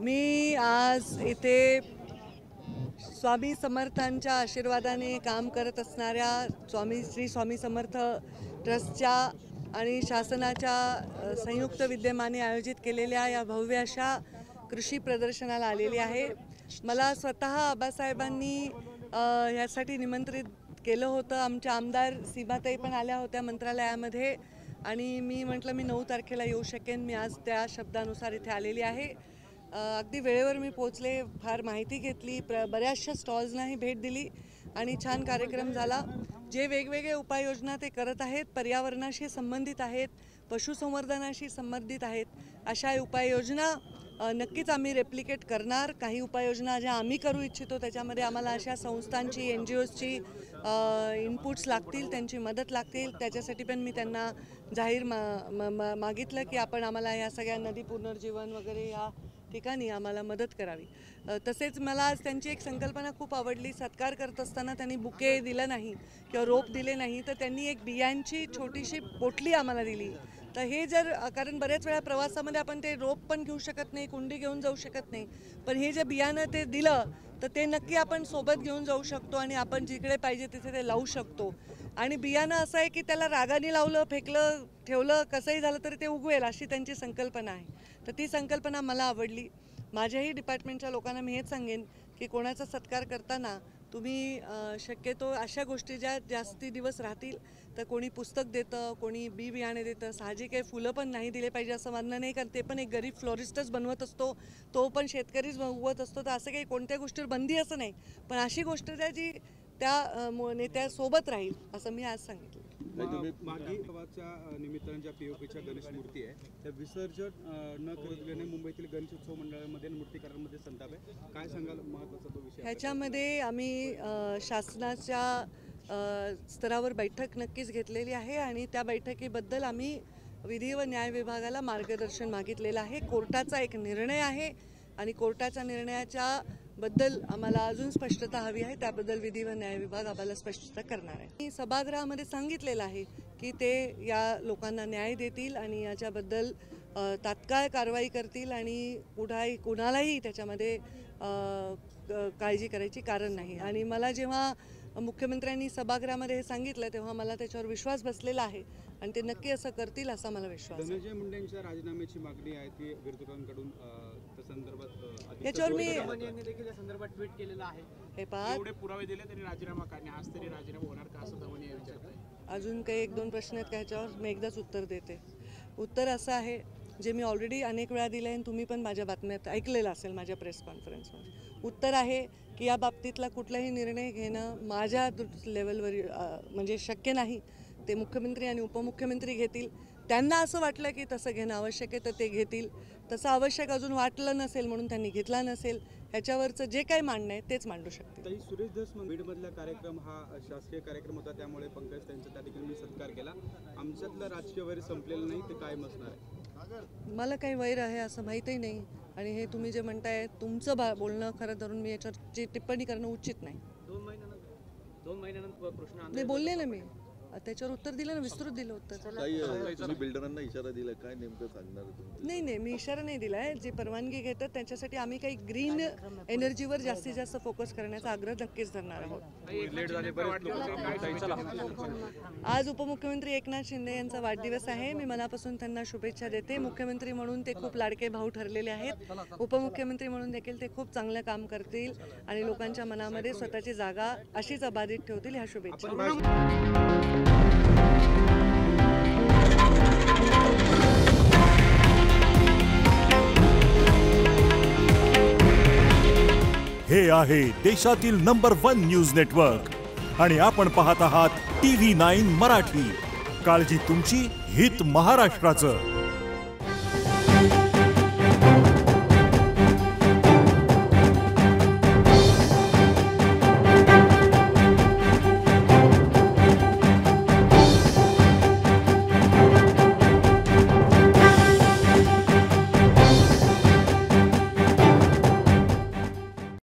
मी आज इथे स्वामी समर्थांच्या आशीर्वादाने काम करत असणाऱ्या श्री स्वामी समर्थ ट्रस्टच्या आणि शासनाच्या संयुक्त विद्यमाने आयोजित केलेल्या या भव्य अशा कृषी प्रदर्शनाला आलेली आहे। मला स्वतः आबासाहेबांनी यासाठी निमंत्रित केलं होतं। आमच्या आमदार सीमाताई पण आल्या होत्या मंत्रालयामध्ये आणि मी म्हटलं मी 9 तारखेला येऊ शकेन। मी आज त्या शब्दानुसार इथे आलेली आहे। अगदी वेळेवर मी पोहोचले, फार माहिती घेतली, बऱ्याचशा स्टॉल्सनाही भेट दिली आणि छान कार्यक्रम झाला। जे वेगवेगळे उपाययोजना ते करत आहेत, पर्यावरणाशी संबंधित आहेत, पशुसंवर्धनाशी संबंधित आहेत, अशा उपाययोजना नक्कीच आम्ही रेप्लिकेट करणार। काही उपाययोजना ज्या आम्ही करू इच्छितो त्याच्यामध्ये आम्हाला अशा संस्थांची NGOsची इनपुट्स लागतील, त्यांची मदत लागतील। त्याच्यासाठी पण मी त्यांना जाहीर मागितलं की आपण आम्हाला या सगळ्या नदी पुनर्जीवन वगैरे या ठिकाणी आम्हाला मदत करावी। तसेच मला आज त्यांची एक संकल्पना खूप आवडली। सत्कार करत असताना त्यांनी बुके दिलं नाही किंवा रोप दिले नाही, तर त्यांनी एक बियांची छोटीशी पोटली आम्हाला दिली। तर हे जर कारण बरेच वेळा प्रवासामध्ये आपण ते रोप पण घेऊ शकत नाही, कुंडी घेऊन जाऊ शकत नाही, पण हे जे बियाणं ते दिलं तर ते नक्की आपण सोबत घेऊन जाऊ शकतो आणि आपण जिकडे पाहिजे तिथे ते लावू शकतो। आणि बियाणं असं आहे की त्याला रागाने लावलं, फेकलं, ठेवलं, कसंही झालं तरी ते उगवेल, अशी त्यांची संकल्पना आहे। तर ती संकल्पना मला आवडली। माझ्याही डिपार्टमेंटच्या लोकांना मी हेच सांगेन की कोणाचा सत्कार करताना तुम्ही शक्यतो अशा गोष्टी ज्या जास्ती दिवस राहतील, तर कोणी पुस्तक देतं, कोणी बी बियाणे देतं, साहजिक आहे फुलं पण नाही दिले पाहिजे असं म्हणणं नाही, कारण ते पण एक गरीब फ्लोरिस्टच बनवत असतो, तो पण शेतकरीच उगवत असतो। तर असं काही कोणत्या गोष्टीवर बंदी असं नाही, पण अशी गोष्ट द्या जी त्या नेत्यासोबत राहील, असं मी आज सांगितलं। मागी निमित्ताने ज्या POPच्या गणेश मूर्ती आहे त्या विसर्जन न करत मुंबईतील गणेश उत्सव मंडळामध्ये मूर्तीकारांमध्ये संताप आहे, काय सांगाल महत्त्वाचा तो विषय? ह्याच्यामध्ये आम्ही शासनाच्या स्तरावर बैठक नक्कीच घेतलेली आहे आणि त्या बैठकीबद्दल आम्ही विधी व न्याय विभागाला मार्गदर्शन मागितलेलं आहे। कोर्टाचा एक निर्णय आहे आणि कोर्टाच्या निर्णयाच्या बद्दल आम्हाला अजून स्पष्टता हवी आहे, त्याबद्दल विधी व न्याय विभाग आम्हाला स्पष्टता करणार आहे। मी सभागृहामध्ये सांगितलेलं आहे की ते या लोकांना न्याय देतील आणि याच्याबद्दल तात्काळ कारवाई करतील आणि कुणालाही त्याच्यामध्ये काळजी करायची कारण नाही। आणि मला जेव्हा मुख्यमंत्र्यांनी सभागृहामध्ये हे सांगितलं तेव्हा मला त्याच्यावर विश्वास बसलेला आहे आणि ते नक्की असं करतील असा मला विश्वास आहे। धनंजय मुंडेंच्या राजीनाम्याची मागणी आहे ती विरोधकांकडून, याच्यावर मी देखील या संदर्भात ट्विट केलेलं आहे। हे पहा, एवढे पुरावे दिले तरी राजीनामा करणे, आज तरी राजीनामा होणार का असं धवनी विचारत आहे। अजून काही 1-2 प्रश्न आहेत का ह्याच्यावर? मी एकदाच उत्तर देते। उत्तर असं आहे जे मी ऑलरेडी अनेक वेळा दिलं आहे, तुम्ही पण माझ्या बातम्यात ऐकलेलं असेल माझ्या प्रेस कॉन्फरन्समध्ये। उत्तर आहे की या बाबतीतला कुठलाही निर्णय घेणं माझ्या लेवलवर म्हणजे शक्य नाही, ते मुख्यमंत्री आणि उपमुख्यमंत्री घेतील। त्यांना असं वाटलं की तसं घेणं आवश्यक आहे तर ते घेतील, तसं आवश्यक अजून वाटलं नसेल म्हणून त्यांनी घेतला नसेल, ह्याच्यावरचं जे काही मांडणं आहे तेच मांडू शकतील। सुरेश धस बीडमधला कार्यक्रम हा शासकीय कार्यक्रम होता, त्यामुळे पंकज त्यांचा त्या ठिकाणी मी सत्कार केला। आमच्यातलं राजकीय वैर संपलेलं नाही, ते कायम असणार आहे। मला काही वैर आहे असं माहीतही नाही आणि हे तुम्ही जे म्हणताय तुमचं बोलणं खरं धरून मी याच्यावरची टिप्पणी करणं उचित नाही। 2 महिन्यानंतर प्रश्न मी बोलले ना, मी त्याच्यावर उत्तर दिलं ना, विस्तृत दिलं उत्तर। तुम्ही बिल्डरांना इशारा दिला, काय नेमकं सांगणार तुम्ही? नाही, मी इशारा नाही दिला आहे। जे परवानगी घेतात त्याच्यासाठी आम्ही काही ग्रीन एनर्जीवर जास्तीत जास्त फोकस करण्याचा आग्रह नक्कीच धरणार आहोत। आज उपमुख्यमंत्री एकनाथ शिंदे यांचा वाढदिवस आहे, मी मनापासून त्यांना शुभेच्छा देते। मुख्यमंत्री म्हणून ते खूप लाडके भाऊ ठरलेले आहेत, उपमुख्यमंत्री म्हणून देखील ते खूप चांगलं काम करतील आणि लोकांच्या मनामध्ये स्वतःची जागा अशीच अबाधित ठेवतील, ह्या शुभेच्छा। हे आहे देशातील नंबर 1 न्यूज नेटवर्क आणि आपण पाहत आहात TV9 मराठी। काळजी तुमची, हित महाराष्ट्राचं।